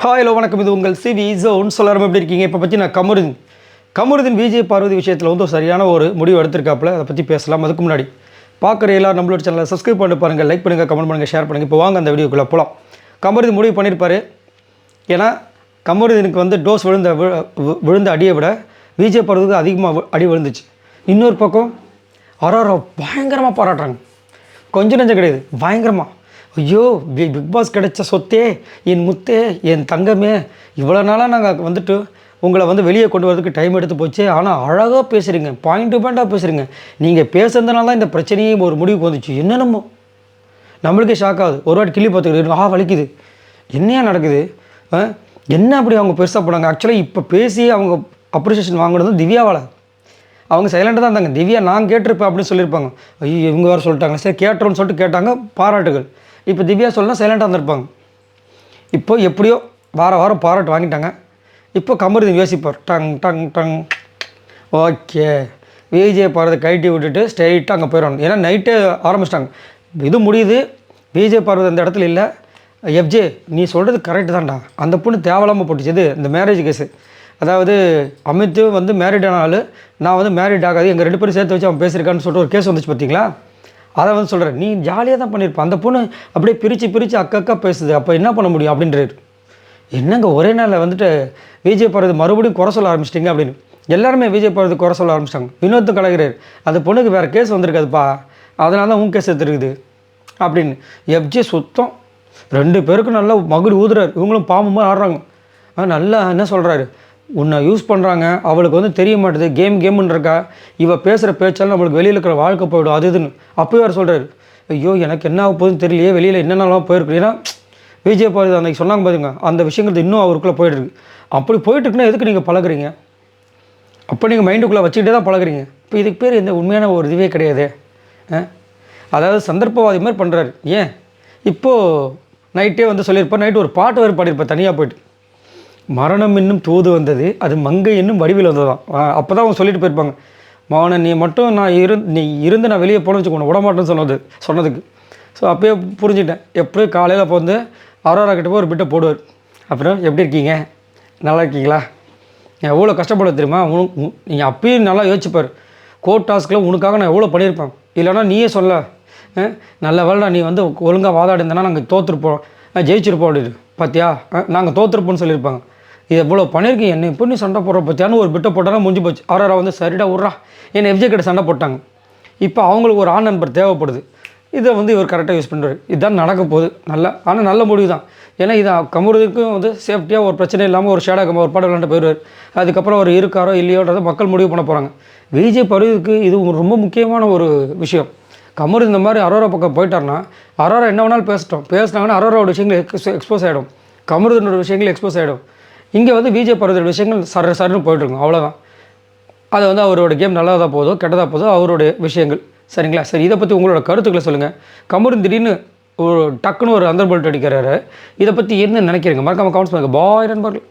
Hi hello வணக்கம். இது உங்கள் சிவி ஜோன். சொல்லாரம் எப்படி இருக்கீங்க? இப்போ பற்றி நான் கமருதீன் விஜய் பார்வதி விஷயத்தில் வந்து சரியான ஒரு முடிவு எடுத்திருக்காப்புல. அதை பற்றி பேசலாம். அதுக்கு முன்னாடி பார்க்குற எல்லாரும் நம்மளோட சேனலை சப்ஸ்கிரைப் பண்ணி பாருங்கள், லைக் பண்ணுங்கள், கமெண்ட் பண்ணுங்கள், ஷேர் பண்ணுங்கள். இப்போ வாங்க அந்த வீடியோக்குள்ளே போகலாம். கமருதீன் முடிவு பண்ணியிருப்பார். ஏன்னா கமருதீனுக்கு வந்து டோஸ் விழுந்த அடியை விட விஜய் பார்வதிக்கு அதிகமாக அடி விழுந்துச்சு. இன்னொரு பக்கம் ஆர்ஆர் பயங்கரமாக பாராட்டுறாங்க. கொஞ்சம் நெஞ்சம் கிடையாது, பயங்கரமாக. ஐயோ, பிக் பாஸ் கிடைச்ச சொத்தே, என் முத்தே, என் தங்கமே, இவ்வளோ நாளாக நாங்கள் வந்துட்டு உங்களை வந்து வெளியே கொண்டு வரதுக்கு டைம் எடுத்து போச்சு. ஆனால் அழகாக பேசுகிறீங்க, பாயிண்ட் டு பாயிண்ட்டாக பேசுகிறீங்க. நீங்கள் பேசுறதுனால தான் இந்த பிரச்சனையே ஒரு முடிவுக்கு வந்துச்சு. என்னென்னமோ நம்மளுக்கே ஷாக் ஆகுது. ஒரு வாட்டி கிள்ளி பார்த்துக்கிட்டு வலிக்குது, என்னையா நடக்குது, என்ன அப்படி அவங்க பெருசாக போனாங்க. ஆக்சுவலாக இப்போ பேசி அவங்க அப்ரிசியேஷன் வாங்கினது திவ்யாவால். அவங்க சைலண்டாக தான் இருந்தாங்க. திவ்யா நான் கேட்டிருப்பேன் அப்படின்னு சொல்லியிருப்பாங்க. ஐயோ இவங்க வேறு சொல்லிட்டாங்க, சரி கேட்டுறோன்னு சொல்லிட்டு கேட்டாங்க, பாராட்டுகள். இப்போ திவ்யா சொல்லலாம் சைலண்டாக இருந்திருப்பாங்க. இப்போ எப்படியோ வாரம் பாராட்டு வாங்கிட்டாங்க. இப்போ கமருதீன் யோசிப்பார், டங் டங் டங், ஓகே விஜய் பார்வதி கைட்டி விட்டுட்டு ஸ்ட்ரைட்டாக அங்கே போயிடணும். ஏன்னா நைட்டே ஆரம்பிச்சிட்டாங்க. இது முடியுது, விஜய் பார்வதி அந்த இடத்துல இல்லை. எஃப்ஜே நீ சொல்கிறது கரெக்டு தான்டா, அந்த பொண்ணு தேவையில்லாமல் போட்டுச்சு. இது இந்த மேரேஜ் கேஸு, அதாவது அமித் வந்து மேரிடான ஆள், நான் வந்து மேரிட் ஆகாது, எங்கள் 2 பேரும் சேர்த்து வச்சு அவன் பேசியிருக்கான்னு சொல்லிட்டு ஒரு கேஸ் வந்துச்சு பார்த்தீங்களா. அதை வந்து சொல்கிறேன், நீ ஜாலியாக தான் பண்ணியிருப்பான். அந்த பொண்ணு அப்படியே பிரித்து அக்கா பேசுது, அப்போ என்ன பண்ண முடியும் அப்படின்றாரு. என்னங்க ஒரே நாளில் வந்துட்டு விஜய் பார்வதி மறுபடியும் குறை சொல்ல ஆரம்பிச்சிட்டிங்க அப்படின்னு எல்லாருமே விஜய் பார்வதி குறை சொல்ல ஆரம்பிச்சிட்டாங்க. வினோத்தும் கலகிறார், அந்த பொண்ணுக்கு வேறு கேஸ் வந்திருக்காதுப்பா, அதனால தான் உன் கேஸ் எடுத்துருக்குது அப்படின்னு. எஃப்ஜே சுத்தம் 2 பேருக்கும் நல்லா மகுடி ஊதுறாரு. இவங்களும் பாம்பு ஆடுறாங்க. நல்லா என்ன சொல்கிறாரு, உன்னை யூஸ் பண்ணுறாங்க, அவளுக்கு வந்து தெரிய மாட்டேது, கேமுன்றக்கா இவள் பேசுகிற பேச்சாலும் நம்மளுக்கு வெளியில் இருக்கிற வாழ்க்கை போய்டும் அது இதுன்னு. அப்போயே அவர் சொல்கிறாரு, ஐயோ எனக்கு என்ன ஆக போகுதுன்னு தெரியலையே, வெளியில் என்னென்னலாம் போயிருக்கு. ஏன்னா விஜய் பார்வதி அன்றைக்கி சொன்னாங்க பாருங்க, அந்த விஷயங்கள் இன்னும் அவருக்குள்ளே போயிட்டுருக்கு. அப்படி போயிட்டுருக்குன்னா எதுக்கு நீங்கள் பழகுறீங்க? அப்போ நீங்கள் மைண்டுக்குள்ளே வச்சுக்கிட்டே தான் பழகுறீங்க. இப்போ இதுக்கு பேர் எந்த உண்மையான ஒரு இதுவே கிடையாது. அதாவது சந்தர்ப்பவாதி மாதிரி பண்ணுறாரு. ஏன் இப்போது நைட்டே வந்து சொல்லியிருப்பார், நைட்டு ஒரு பாட்டு வேறு பாடியிருப்பார் தனியாக போய்ட்டு, மரணம் என்னும் தூது வந்தது, அது மங்கை என்னும் வடிவில் வந்ததான். அப்போ தான் அவங்க சொல்லிட்டு போயிருப்பாங்க, மௌன நீ மட்டும் நீ இருந்து நான் வெளியே போன வச்சுக்கணும் விடமாட்டேன்னு சொன்னதுக்கு. ஸோ அப்போயே புரிஞ்சுட்டேன். எப்படியும் காலையில் அப்போ வந்து ஆரோரா கிட்ட போய் ஒரு பிட்டை போடுவார். அப்புறம் எப்படி இருக்கீங்க, நல்லா இருக்கீங்களா, எவ்வளோ கஷ்டப்பட தெரியுமா, நீங்கள் அப்பயும் நல்லா யோசிச்சுப்பார். கோர்ட் டாஸ்கில் உனக்காக நான் எவ்வளோ பண்ணியிருப்பேன், இல்லைனா நீயே சொல்ல, நல்ல வேலை நீ வந்து ஒழுங்காக வாதாடி இருந்தேன்னா நாங்கள் தோற்றுருப்போம், ஜெயிச்சிருப்போம் அப்படின்னு. பார்த்தியா நாங்கள் தோற்றுருப்போம்னு சொல்லியிருப்பாங்க. இது எவ்வளோ பண்ணியிருக்கீங்க, என்ன இப்போ நீ சண்டை போடுற பற்றியான்னு ஒரு பிட்டை போட்டாலும் முடிஞ்சு போச்சு. ஆர்ஆர் வந்து சரிடா விட்றா என்னை எஃப்ஜே கிட்ட சண்டை போட்டாங்க. இப்போ அவங்களுக்கு ஒரு ஆண் நண்பர் தேவைப்படுது. இதை வந்து இவர் கரெக்டாக யூஸ் பண்ணுறாரு. இதுதான் நடக்க போகுது. நல்லா, ஆனால் நல்ல முடிவு தான். ஏன்னா இது கமருதீனுக்கும் வந்து சேஃப்டியாக ஒரு பிரச்சனை இல்லாமல் ஒரு ஷேடாக ஒரு பாடம் விளாண்டு போயிடுவார். அதுக்கப்புறம் அவர் இருக்காரோ இல்லையோன்றதை மக்கள் முடிவு பண்ண போகிறாங்க. விஜய் பார்வதிக்கு இது ரொம்ப முக்கியமான ஒரு விஷயம். கமருதீன் இந்த மாதிரி அரோரா பக்கம் போயிட்டார்னா, அரோரா என்ன வேணாலும் பேசினாங்கன்னா அரோராவோட விஷயங்கள் எக்ஸ்போஸ் ஆகிடும், கமருதீனோட விஷயங்கள் எக்ஸ்போஸ் ஆகிடும். இங்கே வந்து விஜய் பார்வதியோட விஷயங்கள் சரன்னு போயிட்டுருக்கும், அவ்வளோதான். அது வந்து அவரோட கேம் நல்லதாக போதோ கெட்டதாக போதோ அவருடைய விஷயங்கள். சரிங்களா? சரி, இதை பற்றி உங்களோட கருத்துக்களை சொல்லுங்கள். கமருதீன் திடீர்னு ஒரு டக்குன்னு ஒரு அந்தர்பல்ட் அடிக்கிறாரு. இதை பற்றி என்ன நினைக்கிறீங்க? மறக்காமல் கமெண்ட்ஸ் பண்ணுங்கள். பாய் நண்பர்கள்.